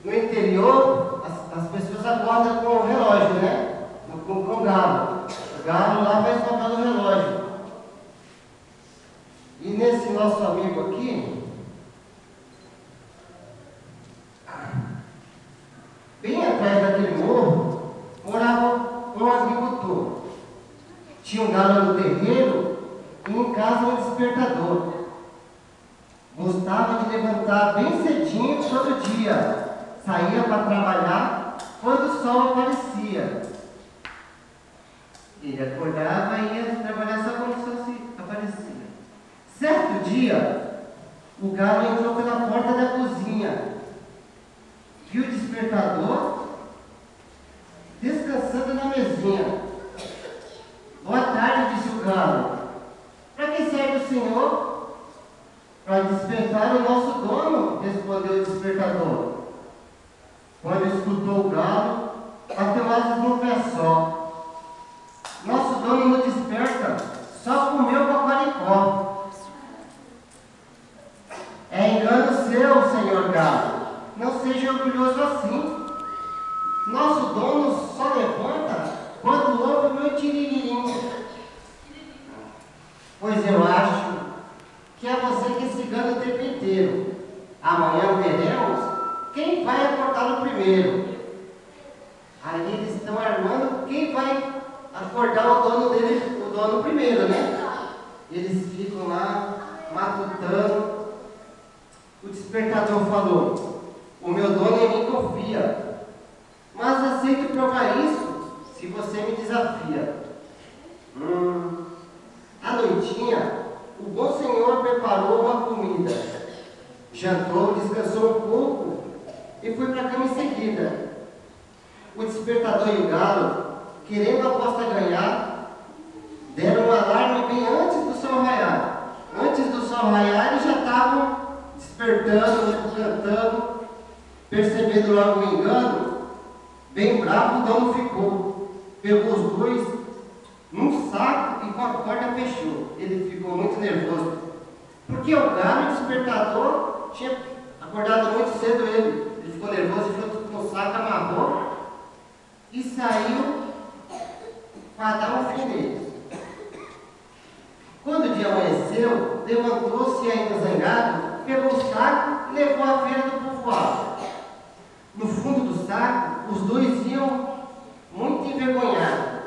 No interior, as pessoas acordam com o relógio, né? Com o galo. O galo lá vai tocar no relógio. E nesse nosso amigo aqui, bem atrás daquele morro, morava um agricultor. Tinha um galo no terreiro e em casa um despertador. Gostava de levantar bem cedinho todo dia. Saía para trabalhar quando o sol aparecia. Ele acordava e ia trabalhar só quando o sol aparecia. Certo dia, o galo entrou pela porta da cozinha. Viu o despertador descansando na mesinha. Boa tarde, disse o galo. Para que serve o senhor? Para despertar o nosso dono, respondeu o despertador. Quando escutou o galo, bateu asas num pé só. Nosso dono nos desperta, só comeu cocoricó. É engano seu, senhor galo. Não seja orgulhoso assim. Nosso dono só levanta quando ouve o meu tiriririnho. Pois eu acho que é você que se engana o tempo inteiro. Amanhã veremos quem vai acordá-lo primeiro. Aí eles estão armando quem vai acordar o dono dele, o dono primeiro, né? Eles ficam lá matutando. O despertador falou: o meu dono em mim confia, mas aceito provar isso se você me desafia. À noitinha, o bom senhor preparou uma comida. Jantou, descansou um pouco e foi para a cama em seguida. O despertador e o galo, querendo a aposta ganhar, deram um alarme bem antes do sol raiar. Antes do sol raiar, eles já estavam despertando, cantando. Percebendo logo o engano, bem bravo o dono ficou. Pegou os dois num saco e com a corda fechou. Ele ficou muito nervoso, porque o galo e o despertador tinha acordado muito cedo ele. Ele ficou nervoso, junto com o saco, amarrou e saiu para dar um fim neles. Quando o dia amanheceu, levantou-se ainda zangado, pegou o saco e levou à feira do povoado. No fundo do saco, os dois iam muito envergonhados.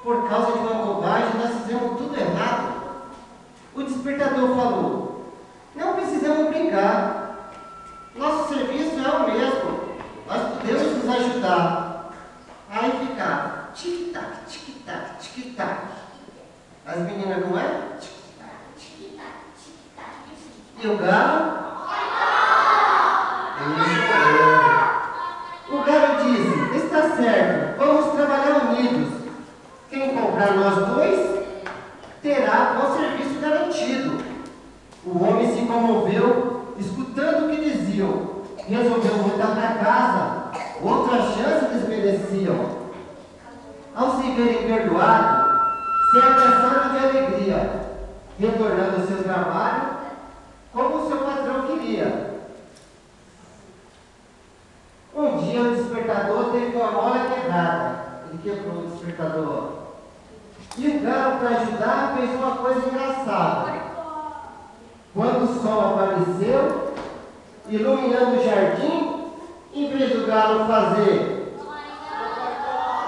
Por causa de uma bobagem, nós fizemos tudo errado. O despertador falou: não precisamos brigar. Nosso serviço é o mesmo. Nós podemos nos ajudar. Aí ficava tic-tac, tic-tac, tic-tac. As meninas não é? Tic-tac, tic-tac, tic-tac. E o galo? O galo disse: está certo, vamos trabalhar unidos. Quem comprar nós dois terá bom serviço garantido. O homem se comoveu, escutando o que diziam. Resolveu voltar para casa. Outra chance eles mereciam. Ao se verem perdoados, se abraçaram de alegria, retornando ao seu trabalho como o seu patrão queria. Um dia o despertador teve uma mola quebrada. Ele quebrou o despertador. E o galo, para ajudar, fez uma coisa engraçada. Quando o sol apareceu, iluminando o jardim, em vez do galo fazer,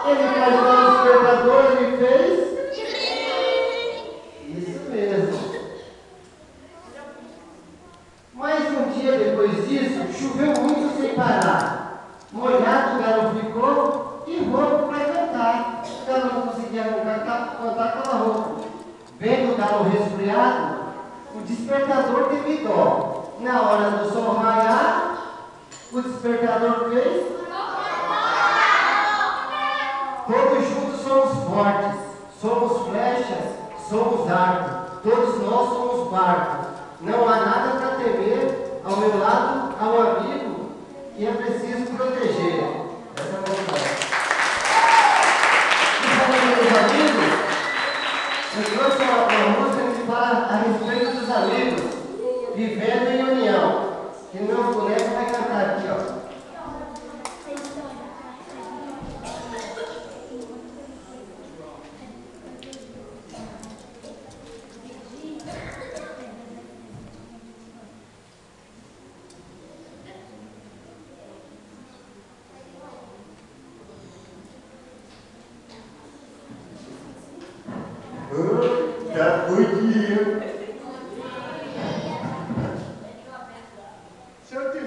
ele para ajudar o despertador, ele fez isso mesmo. Mas um dia depois disso, choveu muito sem parar. Molhado o galo ficou e rouco para cantar. O galo não conseguia cantar aquela roupa. Vendo o galo resfriado, o despertador teve dó. Na hora do sol raiar, o despertador fez. Todos juntos somos fortes, somos flechas, somos arco. Todos nós somos barco. Não há nada para temer. Ao meu lado há um amigo e é preciso proteger. Essa é a vontade. E falando dos amigos, eu trouxe uma música que fala a respeito dos amigos, vivendo em união. Que meus bonecos vai cantar aqui.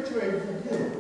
tio Henrique.